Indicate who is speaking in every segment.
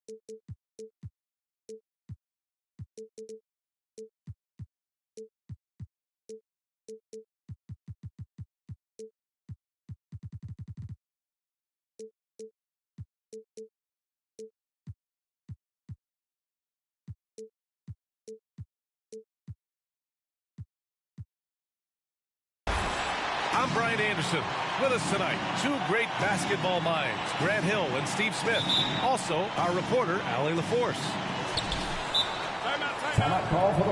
Speaker 1: I'm Brian Anderson. With us tonight, two great basketball minds, Grant Hill and Steve Smith. Also, our reporter, Allie LaForce.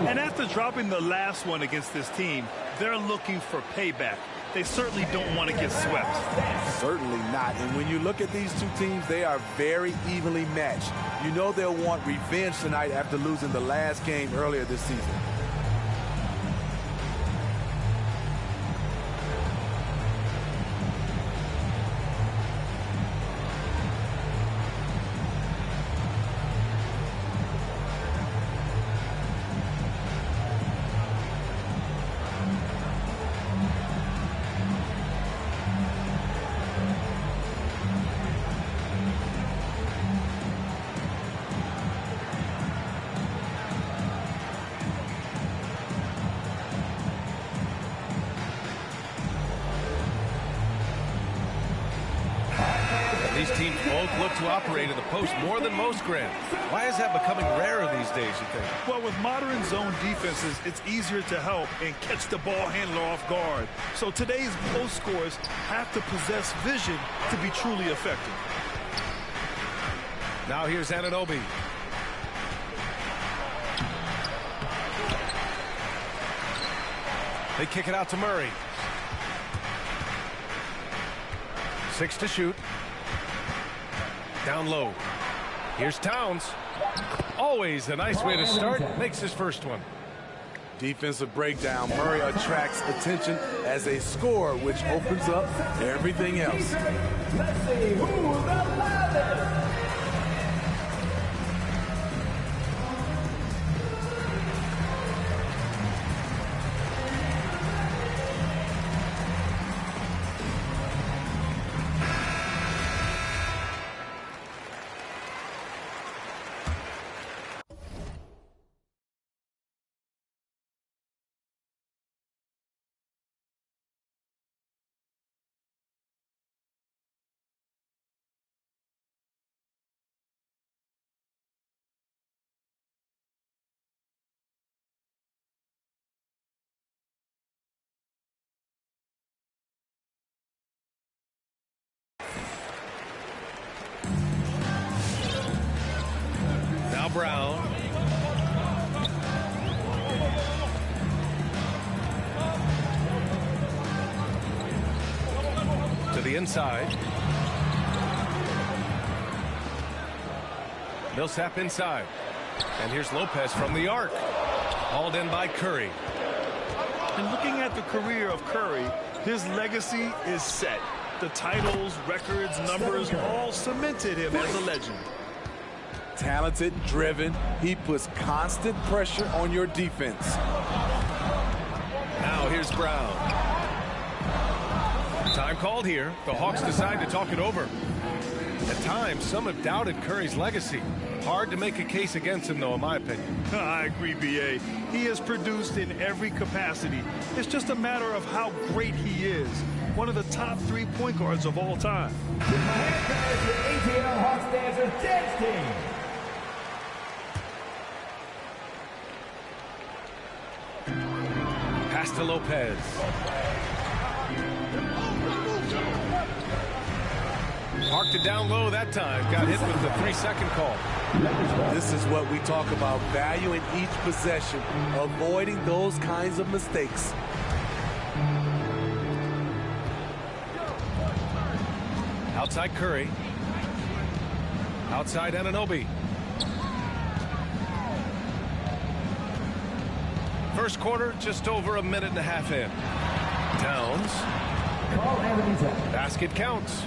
Speaker 2: And after dropping the last one against this team, they're looking for payback. They certainly don't want to get swept.
Speaker 3: Certainly not. And when you look at these two teams, they are very evenly matched. You know they'll want revenge tonight after losing the last game earlier this season.
Speaker 1: These teams both look to operate in the post more than most, Grant. Why is that becoming rarer these days, you think?
Speaker 2: Well, with modern zone defenses, it's easier to help and catch the ball handler off guard. So today's post scorers have to possess vision to be truly effective.
Speaker 1: Now here's Anunoby. They kick it out to Murray. 6 to shoot. Down low. Here's Towns. Always a nice way to start. Makes his first one.
Speaker 3: Defensive breakdown. Murray attracts attention as a scorer, which opens up everything else.
Speaker 4: Let's see who's the loudest.
Speaker 1: Brown. To the inside. Millsap inside. And here's Lopez from the arc. Hauled in by Curry.
Speaker 2: And looking at the career of Curry, his legacy is set. The titles, records, numbers all cemented him as a legend.
Speaker 3: Talented, driven, he puts constant pressure on your defense.
Speaker 1: Now here's Brown. Time called here. The Hawks decide to talk it over. At times, some have doubted Curry's legacy. Hard to make a case against him, though, in my opinion.
Speaker 2: I agree, B.A. He has produced in every capacity. It's just a matter of how great he is. One of the top 3 point guards of all time.
Speaker 4: ATL Hawks dancer dance team.
Speaker 1: Pass to Lopez. Parked it down low that time. Got hit with the 3-second call.
Speaker 3: This is what we talk about, valuing each possession, avoiding those kinds of mistakes.
Speaker 1: Outside Curry. Outside Anunoby. First quarter, just over a minute and a half in. Towns. Basket counts.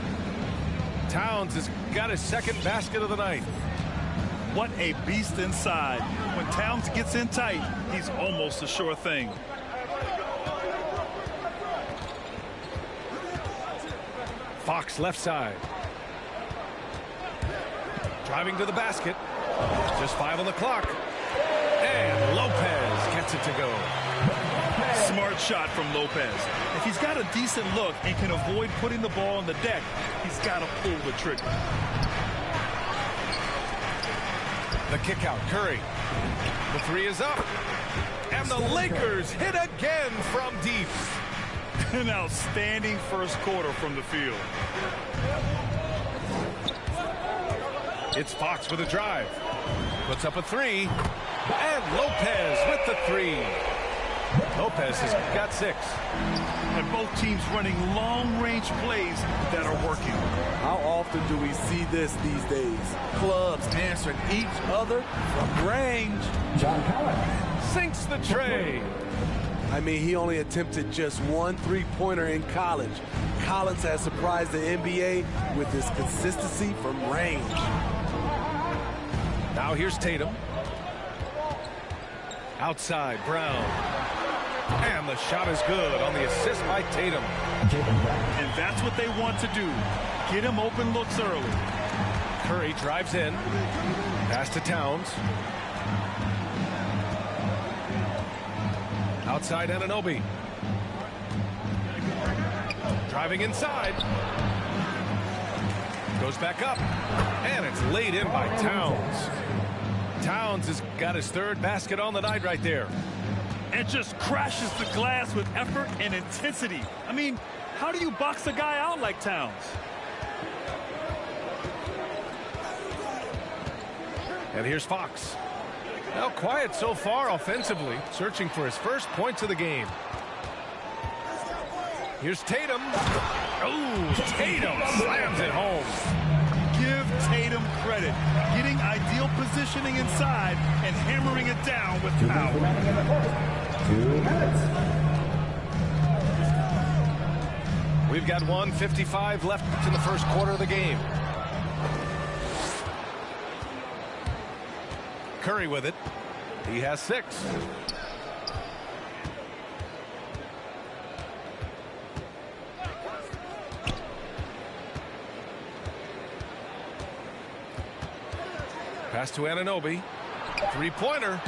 Speaker 1: Towns has got his second basket of the night.
Speaker 2: What a beast inside. When Towns gets in tight, he's almost a sure thing.
Speaker 1: Fox left side. Driving to the basket. Just 5 on the clock. And Lopez gets it to go.
Speaker 2: Smart shot from Lopez. If he's got a decent look and can avoid putting the ball on the deck, he's got to pull the trigger.
Speaker 1: The kick out, Curry. The three is up. And the Lakers hit again from deep.
Speaker 2: An outstanding first quarter from the field.
Speaker 1: It's Fox with a drive. Puts up a three. And Lopez with the three. Lopez has got 6.
Speaker 2: And both teams running long-range plays that are working.
Speaker 3: How often do we see this these days? Clubs answering each other from range.
Speaker 4: John Collins
Speaker 1: sinks the tray.
Speaker 3: I mean, he only attempted just 1 3-pointer in college. Collins has surprised the NBA with his consistency from range.
Speaker 1: Now here's Tatum. Outside, Brown. And the shot is good on the assist by Tatum.
Speaker 2: And that's what they want to do. Get him open looks early.
Speaker 1: Curry drives in. Pass to Towns. Outside Anunoby. Driving inside. Goes back up. And it's laid in by Towns. Towns has got his 3rd basket on the night right there.
Speaker 2: And just crashes the glass with effort and intensity. I mean, how do you box a guy out like Towns?
Speaker 1: And here's Fox. Now quiet so far offensively, searching for his first points of the game. Here's Tatum. Oh, Tatum slams it home.
Speaker 2: Give Tatum credit. Getting ideal positioning inside and hammering it down with power.
Speaker 4: 2 minutes.
Speaker 1: We've got 1:55 left in the first quarter of the game. Curry with it. He has 6. Pass to Anunoby. 3-pointer.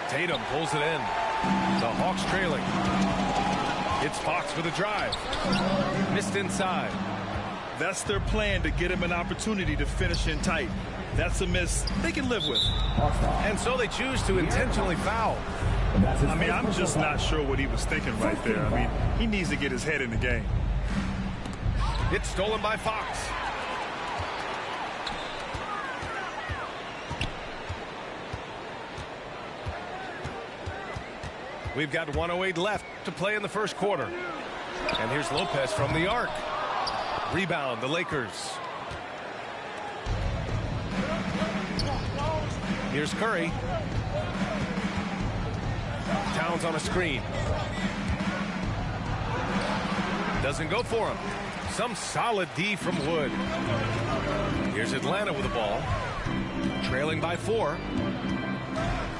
Speaker 1: Tatum pulls it in. The Hawks trailing. It's Fox with a drive. Missed inside.
Speaker 2: That's their plan, to get him an opportunity to finish in tight. That's a miss they can live with.
Speaker 1: And so they choose to intentionally foul.
Speaker 2: I mean, I'm just not sure what he was thinking right there. I mean, he needs to get his head in the game.
Speaker 1: It's stolen by Fox. We've got 1:08 left to play in the first quarter. And here's Lopez from the arc. Rebound, the Lakers. Here's Curry. Towns on a screen. Doesn't go for him. Some solid D from Wood. Here's Atlanta with the ball. Trailing by 4.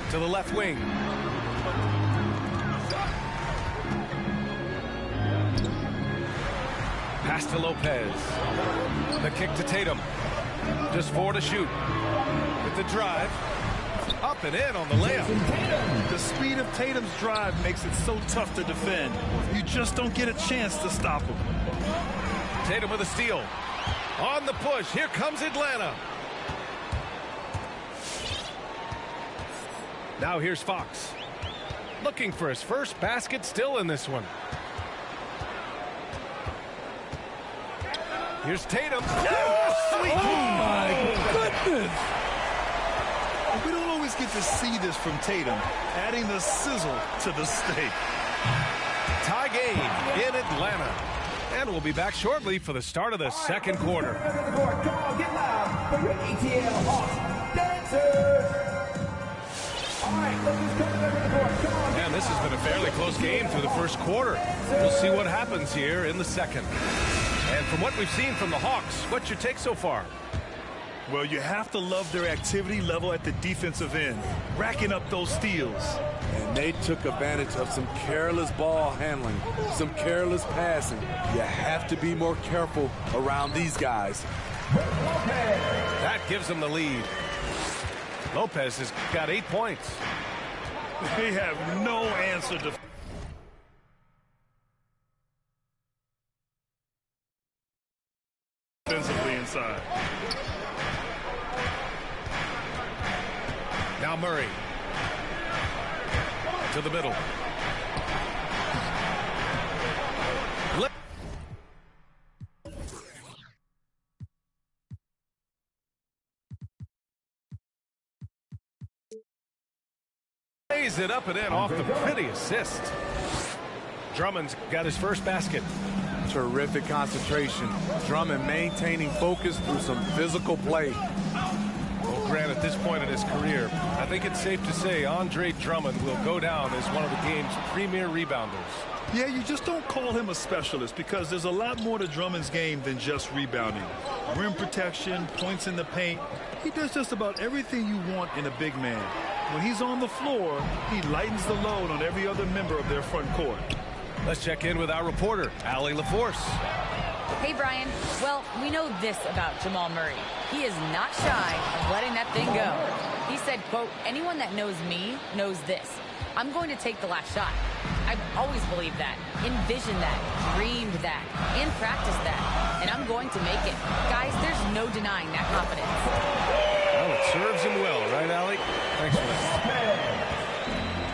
Speaker 1: To the left wing. Pass to Lopez. The kick to Tatum. Just 4 to shoot. With the drive. Up and in on the layup.
Speaker 2: The speed of Tatum's drive makes it so tough to defend. You just don't get a chance to stop him.
Speaker 1: Tatum with a steal. On the push. Here comes Atlanta. Now here's Fox. Looking for his first basket still in this one. Here's Tatum. Oh, sweet.
Speaker 2: Oh, my goodness. We don't always get to see this from Tatum, adding the sizzle to the steak.
Speaker 1: Tie game in Atlanta. And we'll be back shortly for the start of the second quarter.
Speaker 4: Come on, get loud for your ATL Hawks dancers. All right, let's just come to the court. Come on.
Speaker 1: And this has been a fairly close game through the first quarter. We'll see what happens here in the second. And from what we've seen from the Hawks, what's your take so far?
Speaker 2: Well, you have to love their activity level at the defensive end, racking up those steals.
Speaker 3: And they took advantage of some careless ball handling, some careless passing. You have to be more careful around these guys.
Speaker 1: That gives them the lead. Lopez has got 8 points.
Speaker 2: They have no answer defensively inside.
Speaker 1: Now Murray to the middle. Lays it up and in off the pretty assist. Drummond's got his first basket.
Speaker 3: Terrific concentration. Drummond maintaining focus through some physical play.
Speaker 1: Well, Grant, at this point in his career, I think it's safe to say Andre Drummond will go down as one of the game's premier rebounders.
Speaker 2: Yeah, you just don't call him a specialist because there's a lot more to Drummond's game than just rebounding. Rim protection, points in the paint. He does just about everything you want in a big man. When he's on the floor, he lightens the load on every other member of their front court.
Speaker 1: Let's check in with our reporter, Allie LaForce.
Speaker 5: Hey, Brian. Well, we know this about Jamal Murray. He is not shy of letting that thing go. He said, quote, anyone that knows me knows this. I'm going to take the last shot. I've always believed that, envisioned that, dreamed that, and practiced that. And I'm going to make it. Guys, there's no denying that confidence.
Speaker 1: Well, it serves him well, right, Allie? Thanks for that.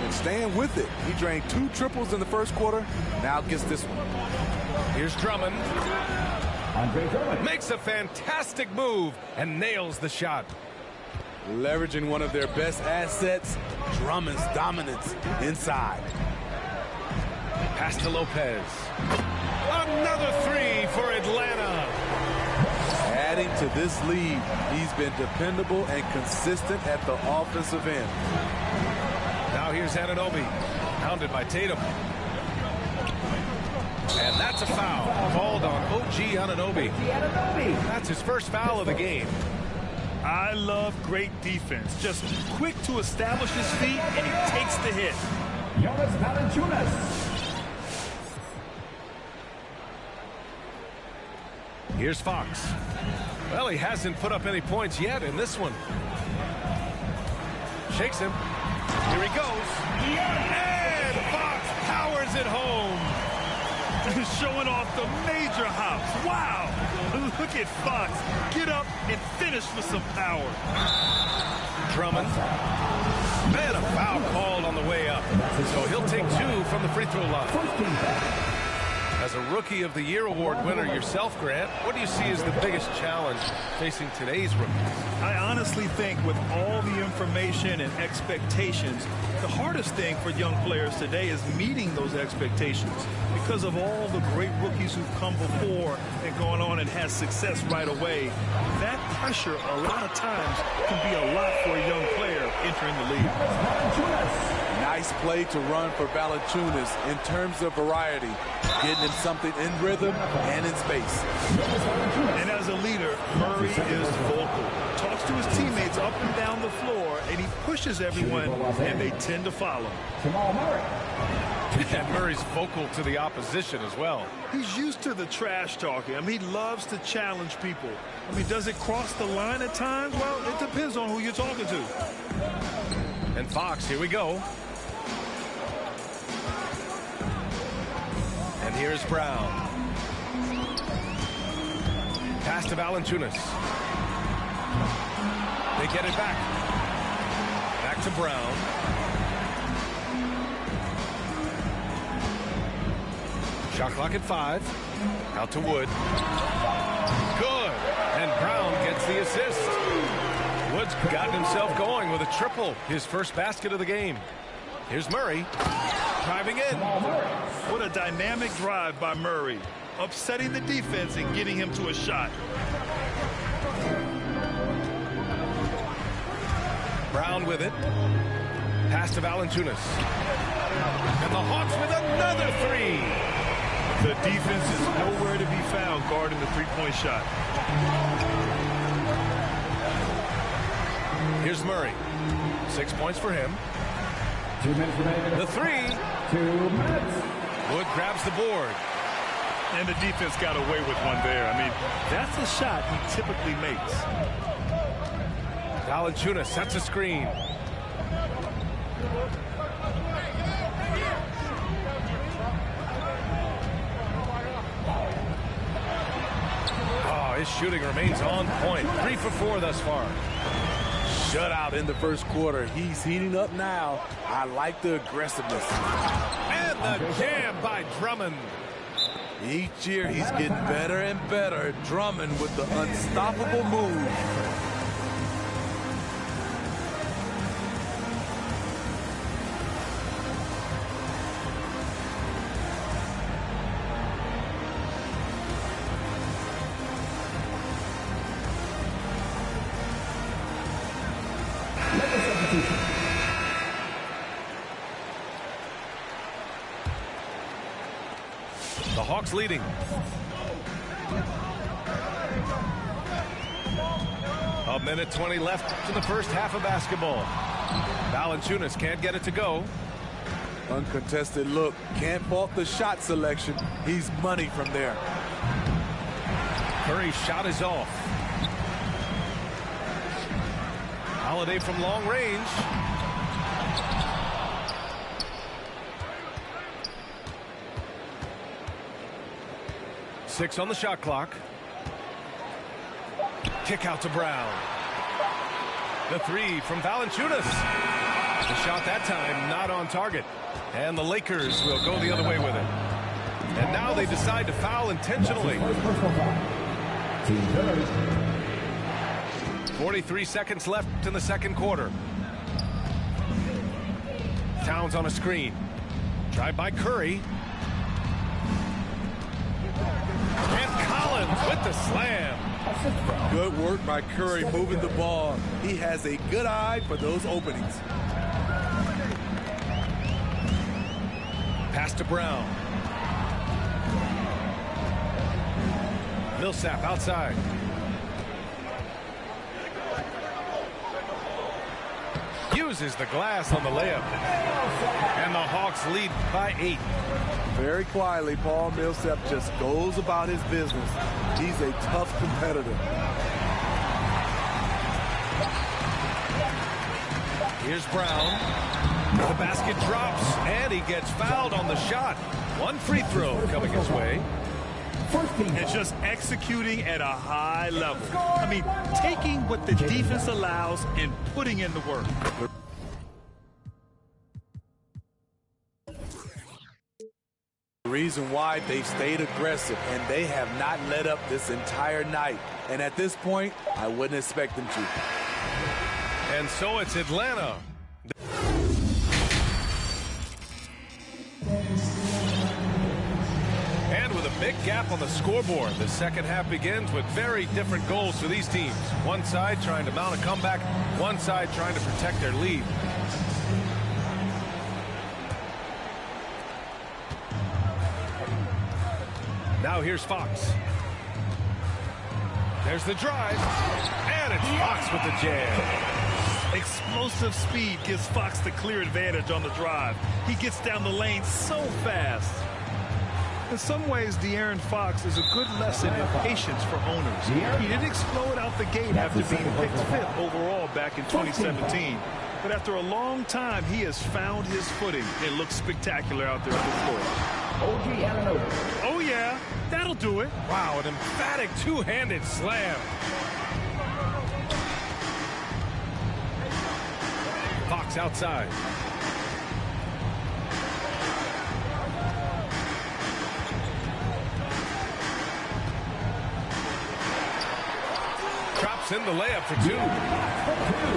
Speaker 3: And staying with it. He drained 2 triples in the first quarter. Now gets this one.
Speaker 1: Here's Drummond. Makes a fantastic move and nails the shot.
Speaker 3: Leveraging one of their best assets, Drummond's dominance inside.
Speaker 1: Pass to Lopez. Another 3 for Atlanta.
Speaker 3: Adding to this lead, he's been dependable and consistent at the offensive end.
Speaker 1: Now here's Anunoby, pounded by Tatum. And that's a foul called on OG Anunoby. That's his first foul of the game.
Speaker 2: I love great defense. Just quick to establish his feet, and he takes the hit.
Speaker 1: Here's Fox. Well, he hasn't put up any points yet in this one. Shakes him. Here he goes. And Fox powers it home.
Speaker 2: Showing off the major hops. Wow. Look at Fox. Get up and finish with some power.
Speaker 1: Drummond. Man, a foul called on the way up. So he'll take 2 from the free throw line. As a Rookie of the Year award winner yourself, Grant, what do you see as the biggest challenge facing today's rookies?
Speaker 2: I honestly think with all the information and expectations, the hardest thing for young players today is meeting those expectations. Because of all the great rookies who've come before and gone on and had success right away, that pressure a lot of times can be a lot for a young player entering the league.
Speaker 3: Nice play to run for Valanciunas in terms of variety, getting him something in rhythm and in space.
Speaker 2: And as a leader, Murray is vocal. Talks to his teammates up and down the floor, and he pushes everyone, and they tend to follow.
Speaker 1: And Murray's vocal to the opposition as well.
Speaker 2: He's used to the trash talking. I mean, he loves to challenge people. I mean, does it cross the line at times? Well, it depends on who you're talking to.
Speaker 1: And Fox, here we go. And here's Brown. Pass to Valanciunas. They get it back. Back to Brown. Shot clock at 5. Out to Wood. Good. And Brown gets the assist. Wood's gotten himself going with a triple. His first basket of the game. Here's Murray. Driving in.
Speaker 2: What a dynamic drive by Murray. Upsetting the defense and getting him to a shot.
Speaker 1: Brown with it. Pass to Valanciunas. And the Hawks with another 3.
Speaker 2: The defense is nowhere to be found guarding the three-point shot.
Speaker 1: Here's Murray. 6 points for him.
Speaker 4: 2 minutes remaining.
Speaker 1: The 3.
Speaker 4: 2 minutes.
Speaker 1: Wood grabs the board.
Speaker 2: And the defense got away with one there. I mean, that's a shot he typically makes.
Speaker 1: Valanciunas sets a screen. Oh, his shooting remains on point. 3 for 4 thus far.
Speaker 3: Shutout in the first quarter. He's heating up now. I like the aggressiveness.
Speaker 1: And the jam by Drummond.
Speaker 3: Each year he's getting better and better. Drummond with the unstoppable move.
Speaker 1: The Hawks leading. A minute 20 left in the first half of basketball. Valanciunas can't get it to go.
Speaker 3: Uncontested look. Can't fault the shot selection. He's money from there.
Speaker 1: Curry's shot is off. Holiday from long range. Six on the shot clock. Kick out to Brown. The three from Valanciunas. The shot that time not on target. And the Lakers will go the other way with it. And now they decide to foul intentionally. 43 seconds left in the second quarter. Towns on a screen. Drive by Curry. And Collins with the slam.
Speaker 3: Good work by Curry moving the ball. He has a good eye for those openings.
Speaker 1: Pass to Brown. Millsap outside. Uses the glass on the layup. And the Hawks lead by 8.
Speaker 3: Very quietly, Paul Millsap just goes about his business. He's a tough competitor.
Speaker 1: Here's Brown. The basket drops, and he gets fouled on the shot. One free throw coming his way.
Speaker 2: And just executing at a high level. I mean, taking what the defense allows and putting in the work.
Speaker 3: The reason why they've stayed aggressive, and they have not let up this entire night. And at this point, I wouldn't expect them to.
Speaker 1: And so it's Atlanta. And with a big gap on the scoreboard, the second half begins with very different goals for these teams. One side trying to mount a comeback, one side trying to protect their lead. Now here's Fox. There's the drive. And it's Fox with the jam.
Speaker 2: Explosive speed gives Fox the clear advantage on the drive. He gets down the lane so fast. In some ways, De'Aaron Fox is a good lesson in patience for owners. He didn't explode out the gate after being picked 5th overall back in 2017. But after a long time, he has found his footing and looks spectacular out there on the floor. Oh, yeah, that'll do it.
Speaker 1: Wow, an emphatic two-handed slam. Fox outside. Drops in the layup for 2.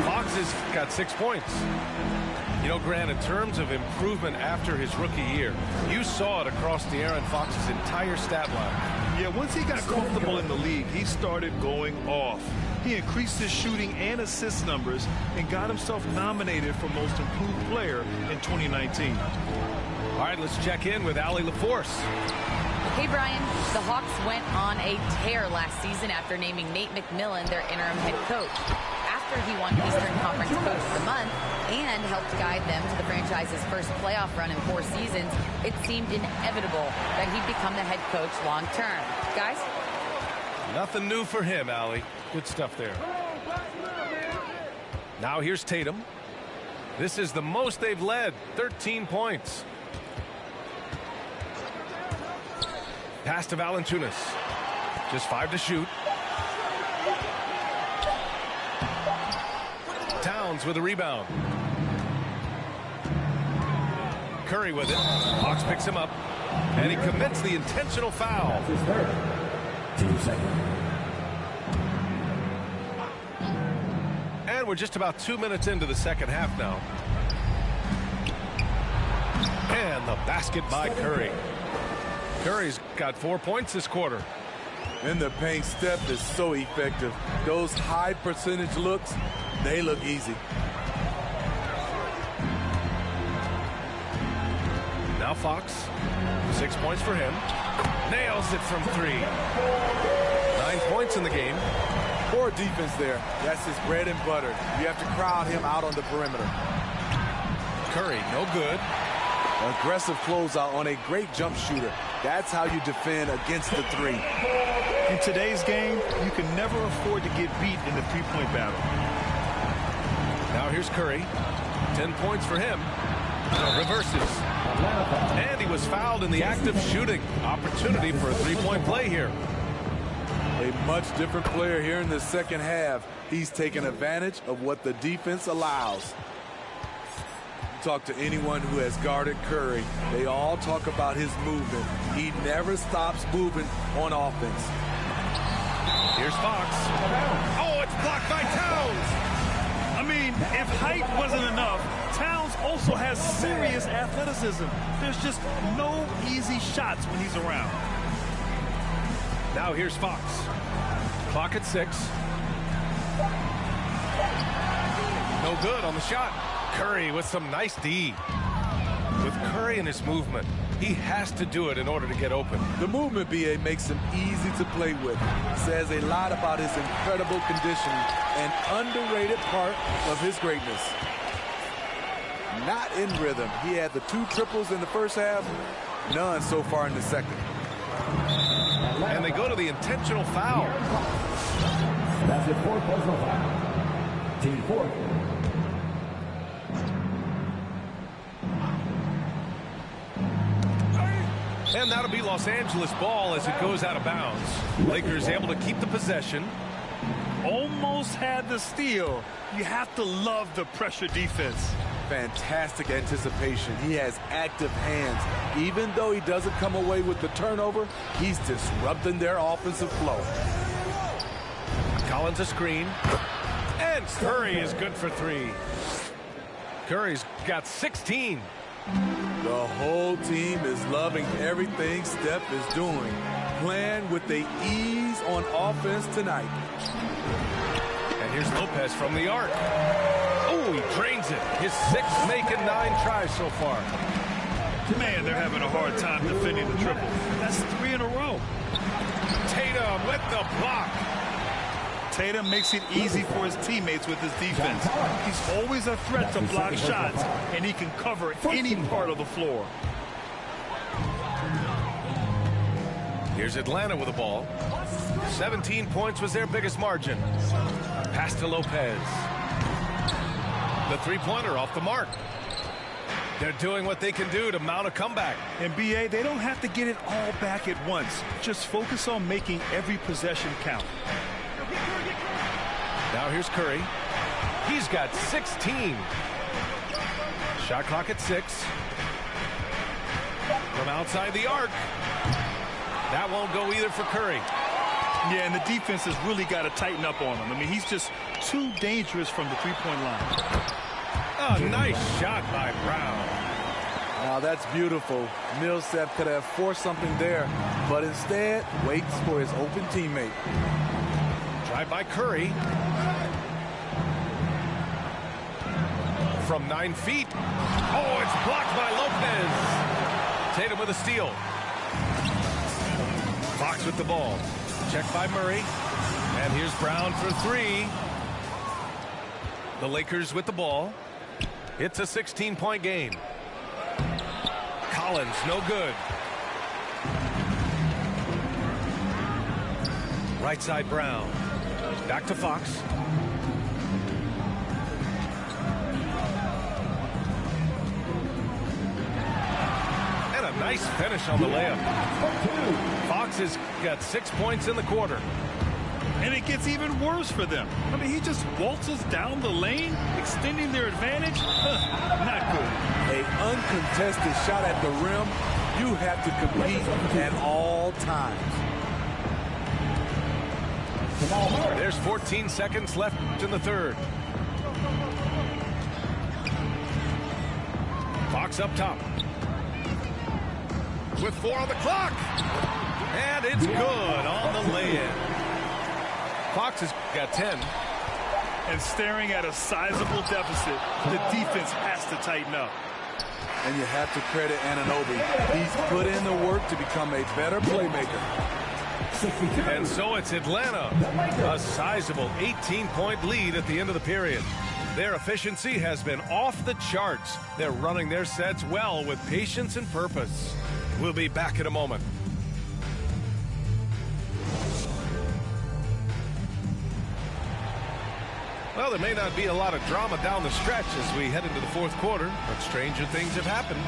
Speaker 1: Fox has got 6 points. You know, Grant, in terms of improvement after his rookie year, you saw it across De'Aaron Fox's entire stat line.
Speaker 2: Yeah, once he got comfortable in the league, he started going off. He increased his shooting and assist numbers and got himself nominated for Most Improved Player in 2019.
Speaker 1: All right, let's check in with Allie LaForce.
Speaker 5: Hey, Brian. The Hawks went on a tear last season after naming Nate McMillan their interim head coach. After he won Eastern Conference Coach of the Month and helped guide them to the franchise's first playoff run in 4 seasons, it seemed inevitable that he'd become the head coach long term. Guys?
Speaker 1: Nothing new for him, Allie. Good stuff there. Now here's Tatum. This is the most they've led, 13 points. Pass to Valanciunas. Just 5 to shoot. Towns with a rebound. Curry with it. Hawks picks him up. And he commits the intentional foul.
Speaker 4: His third. 2 seconds.
Speaker 1: And we're just about 2 minutes into the second half now. And the basket by Curry. Curry's got 4 points this quarter.
Speaker 3: And the paint step is so effective. Those high percentage looks, they look easy.
Speaker 1: Now Fox, 6 points for him. Nails it from 3. 9 points in the game.
Speaker 3: Poor defense there. That's his bread and butter. You have to crowd him out on the perimeter.
Speaker 1: Curry, no good.
Speaker 3: Aggressive closeout on a great jump shooter. That's how you defend against the 3.
Speaker 2: In today's game, you can never afford to get beat in the three-point battle.
Speaker 1: Now here's Curry. 10 points for him. Reverses. And he was fouled in the act of shooting. Opportunity for a three-point play here.
Speaker 3: A much different player here in the second half. He's taken advantage of what the defense allows. You talk to anyone who has guarded Curry, they all talk about his movement. He never stops moving on offense.
Speaker 1: Here's Fox. Oh, it's blocked by Towns.
Speaker 2: I mean, if height wasn't enough, Towns also has serious athleticism. There's just no easy shots when he's around.
Speaker 1: Now here's Fox. Clock at 6. No good on the shot. Curry with some nice D. With Curry and his movement, he has to do it in order to get open.
Speaker 3: The movement, BA, makes him easy to play with. Says a lot about his incredible conditioning, an underrated part of his greatness. Not in rhythm. He had the 2 triples in the first half, none so far in the second.
Speaker 1: And they go to the intentional foul.
Speaker 4: That's it, 4 personal foul. Team 4.
Speaker 1: And that'll be Los Angeles ball as it goes out of bounds. Lakers able to keep the possession.
Speaker 2: Almost had the steal. You have to love the pressure defense.
Speaker 3: Fantastic anticipation. He has active hands. Even though he doesn't come away with the turnover, he's disrupting their offensive flow.
Speaker 1: Collins a screen. And Curry is good for 3. Curry's got 16.
Speaker 3: The whole team is loving everything Steph is doing. Playing with the ease on offense tonight.
Speaker 1: And here's Lopez from the arc. Oh, he drains it. His 6th making 9 tries so far.
Speaker 2: Man, they're having a hard time defending the triple. That's 3 in a row.
Speaker 1: Tatum with the block.
Speaker 2: Tatum makes it easy for his teammates with his defense. He's always a threat to block shots, and he can cover any part of the floor.
Speaker 1: Here's Atlanta with the ball. 17 points was their biggest margin. Pass to Lopez. The three-pointer off the mark. They're doing what they can do to mount a comeback.
Speaker 2: And BA, they don't have to get it all back at once. Just focus on making every possession count.
Speaker 1: Now here's Curry. He's got 16. Shot clock at 6. From outside the arc. That won't go either for Curry.
Speaker 2: Yeah, and the defense has really got to tighten up on him. I mean, he's just too dangerous from the three-point line.
Speaker 1: Oh, nice shot by Brown.
Speaker 3: Now that's beautiful. Millsap could have forced something there, but instead waits for his open teammate.
Speaker 1: Drive by Curry. From 9 feet. Oh, it's blocked by Lopez. Tatum with a steal. Fox with the ball. Checked by Murray. And here's Brown for 3. The Lakers with the ball. It's a 16-point game. Collins, no good. Right side Brown. Back to Fox. Nice finish on the layup. Fox has got 6 points in the quarter.
Speaker 2: And it gets even worse for them. I mean, he just waltzes down the lane, extending their advantage. Not good.
Speaker 3: An uncontested shot at the rim. You have to compete at all times.
Speaker 1: There's 14 seconds left in the third. Fox up top. With 4 on the clock. And it's good on the lay-in. Fox has got 10.
Speaker 2: And staring at a sizable deficit, the defense has to tighten up.
Speaker 3: And you have to credit Anunoby. He's put in the work to become a better playmaker.
Speaker 1: And so it's Atlanta. A sizable 18-point lead at the end of the period. Their efficiency has been off the charts. They're running their sets well with patience and purpose. We'll be back in a moment. Well, there may not be a lot of drama down the stretch as we head into the fourth quarter, but stranger things have happened.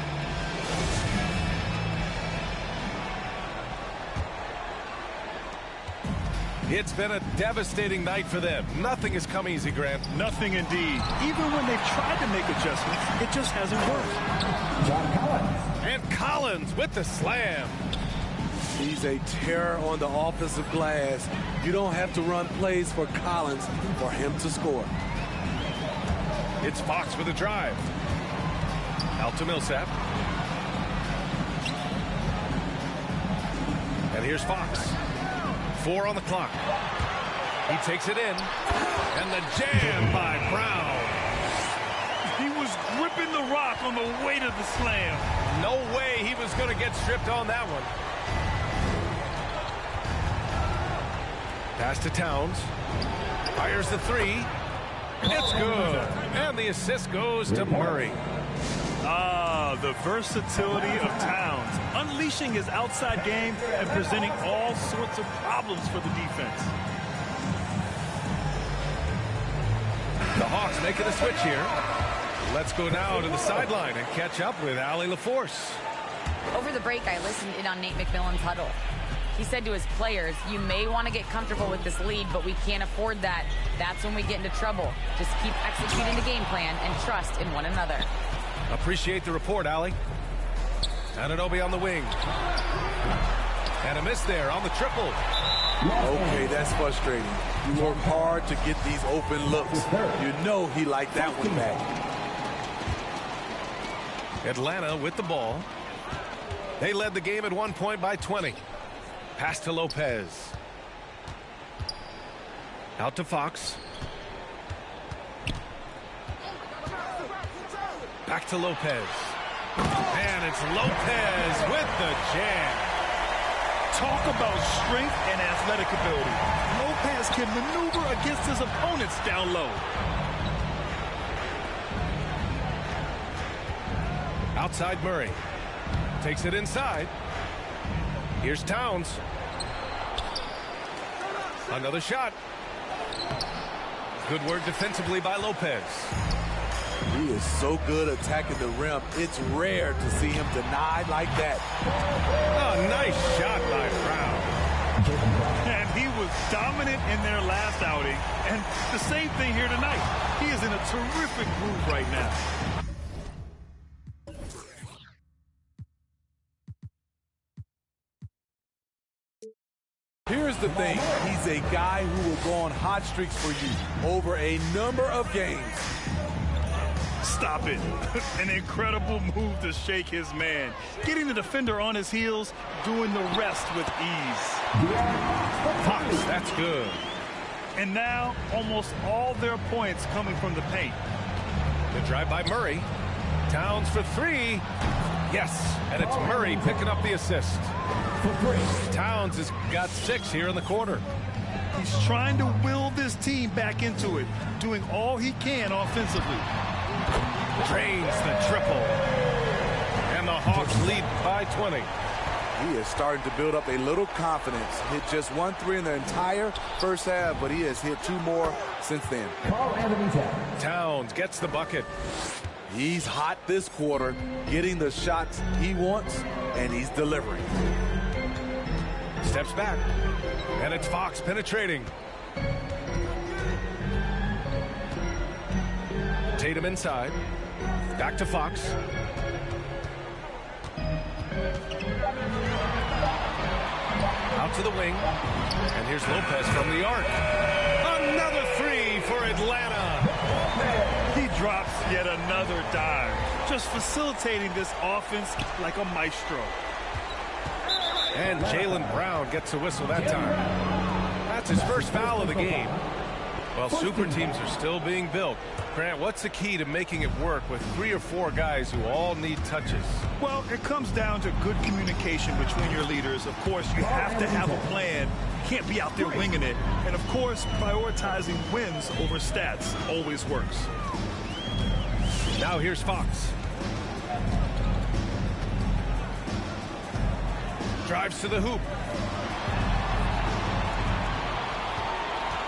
Speaker 1: It's been a devastating night for them. Nothing has come easy, Grant.
Speaker 2: Nothing indeed. Even when they've tried to make adjustments, it just hasn't worked.
Speaker 4: John Collins.
Speaker 1: And Collins with the slam.
Speaker 3: He's a terror on the offensive glass. You don't have to run plays for Collins for him to score.
Speaker 1: It's Fox with a drive. Out to Millsap. And here's Fox. 4 on the clock. He takes it in. And the jam by Brown.
Speaker 2: He was gripping the rock on the weight of the slam.
Speaker 1: No way he was going to get stripped on that one. Pass to Towns. Fires the 3. It's good. And the assist goes to Murray.
Speaker 2: The versatility of Towns, unleashing his outside game and presenting all sorts of problems for the defense.
Speaker 1: The Hawks making a switch here. Let's go now to the sideline and catch up with Allie LaForce.
Speaker 5: Over the break, I listened in on Nate McMillan's huddle. He said to his players, you may want to get comfortable with this lead, but we can't afford that. That's when we get into trouble. Just keep executing the game plan and trust in one another.
Speaker 1: Appreciate the report, Allie. Anunoby on the wing. And a miss there on the triple.
Speaker 3: Okay, that's frustrating. You work hard to get these open looks. You know he liked that one back.
Speaker 1: Atlanta with the ball. They led the game at 1 point by 20. Pass to Lopez. Out to Fox. Back to Lopez. And it's Lopez with the jam.
Speaker 2: Talk about strength and athletic ability. Lopez can maneuver against his opponents down low.
Speaker 1: Outside Murray. Takes it inside. Here's Towns. Another shot. Good work defensively by Lopez.
Speaker 3: He is so good attacking the rim. It's rare to see him denied like that.
Speaker 1: Oh, nice shot by Brown.
Speaker 2: And he was dominant in their last outing. And the same thing here tonight. He is in a terrific groove right now.
Speaker 3: Here's the thing. He's a guy who will go on hot streaks for you over a number of games.
Speaker 2: Stop it. An incredible move to shake his man. Getting the defender on his heels, doing the rest with ease.
Speaker 1: Fox, that's good.
Speaker 2: And now, almost all their points coming from the paint.
Speaker 1: The drive by Murray. Towns for 3. Yes, and it's Murray picking up the assist. Towns has got 6 here in the quarter.
Speaker 2: He's trying to will this team back into it, doing all he can offensively.
Speaker 1: Drains the triple. And the Hawks lead by 20.
Speaker 3: He is starting to build up a little confidence. Hit just 1 3 in the entire first half, but he has hit 2 more since then.
Speaker 1: Towns gets the bucket.
Speaker 3: He's hot this quarter, getting the shots he wants, and he's delivering.
Speaker 1: Steps back, and it's Fox penetrating. Tatum inside. Back to Fox. Out to the wing. And here's Lopez from the arc. Another three for Atlanta.
Speaker 2: He drops yet another dime, just facilitating this offense like a maestro.
Speaker 1: And Jaylen Brown gets a whistle that time. That's his first foul of the game. Well, super teams are still being built. Grant, what's the key to making it work with 3 or 4 guys who all need touches?
Speaker 2: Well, it comes down to good communication between your leaders. Of course, you have to have a plan. You can't be out there winging it. And, of course, prioritizing wins over stats always works.
Speaker 1: Now here's Fox. Drives to the hoop.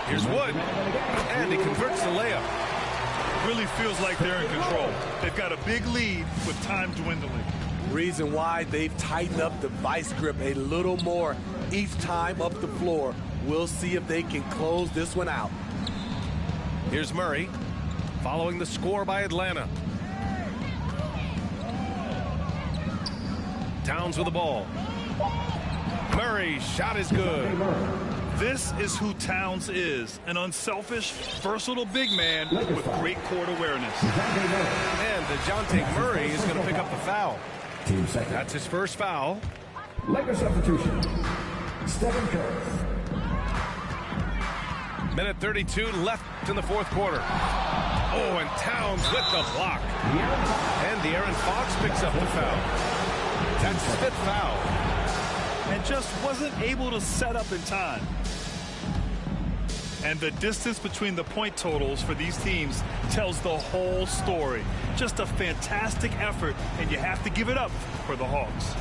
Speaker 1: Here's Wood. And he converts the layup.
Speaker 2: Really feels like they're in control. They've got a big lead with time dwindling.
Speaker 3: Reason why they've tightened up the vice grip a little more each time up the floor. We'll see if they can close this one out.
Speaker 1: Here's Murray, following the score by Atlanta. Towns with the ball. Murray's shot is good.
Speaker 2: This is who Towns is, an unselfish, versatile big man with great court awareness.
Speaker 1: And DeJounte Murray is going to pick up the foul.
Speaker 4: Team second.
Speaker 1: That's his first foul.
Speaker 4: Lakers substitution. Stephen Curry.
Speaker 1: Minute 32 left in the fourth quarter. Oh, and Towns with the block. And De'Aaron Fox picks up the foul. That's his 5th foul.
Speaker 2: And just wasn't able to set up in time. And the distance between the point totals for these teams tells the whole story. Just a fantastic effort, and you have to give it up for the Hawks.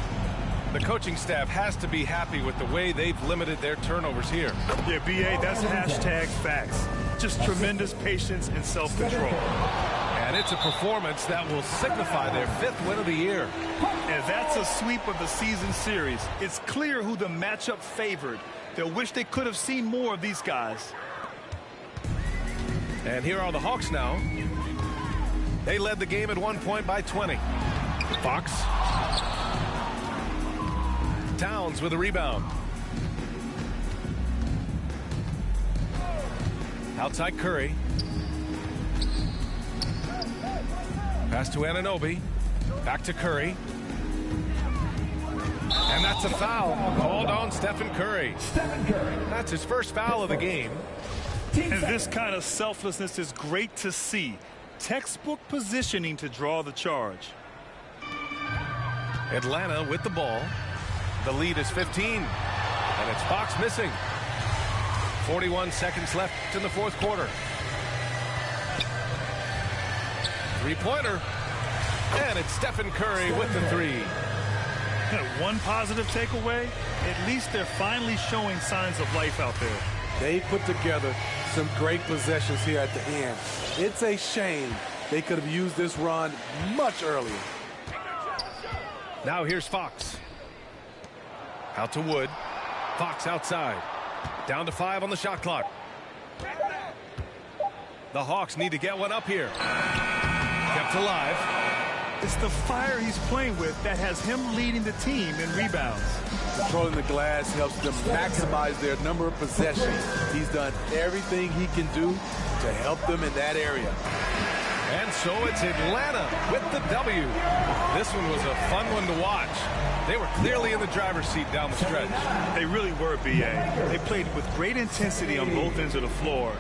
Speaker 1: The coaching staff has to be happy with the way they've limited their turnovers here.
Speaker 2: Yeah, B.A., that's hashtag facts. Just tremendous patience and self-control.
Speaker 1: And it's a performance that will signify their 5th win of the year.
Speaker 2: And that's a sweep of the season series. It's clear who the matchup favored. They'll wish they could have seen more of these guys.
Speaker 1: And here are the Hawks now. They led the game at one point by 20. Fox. Towns with a rebound. Outside Curry. Pass to Anunoby. Back to Curry. And that's a foul called on Stephen Curry. That's his first foul of the game.
Speaker 2: And this kind of selflessness is great to see. Textbook positioning to draw the charge.
Speaker 1: Atlanta with the ball. The lead is 15. And it's Fox missing. 41 seconds left in the fourth quarter. Three-pointer. And it's Stephen Curry with the 3.
Speaker 2: One positive takeaway, at least they're finally showing signs of life out there.
Speaker 3: They put together some great possessions here at the end. It's a shame they could have used this run much earlier.
Speaker 1: Now here's Fox. Out to Wood. Fox outside. Down to 5 on the shot clock. The Hawks need to get one up here. Kept alive.
Speaker 2: It's the fire he's playing with that has him leading the team in rebounds.
Speaker 3: Controlling the glass helps them maximize their number of possessions. He's done everything he can do to help them in that area.
Speaker 1: And so it's Atlanta with the W. This one was a fun one to watch. They were clearly in the driver's seat down the stretch.
Speaker 2: They really were, B.A. They played with great intensity on both ends of the floor.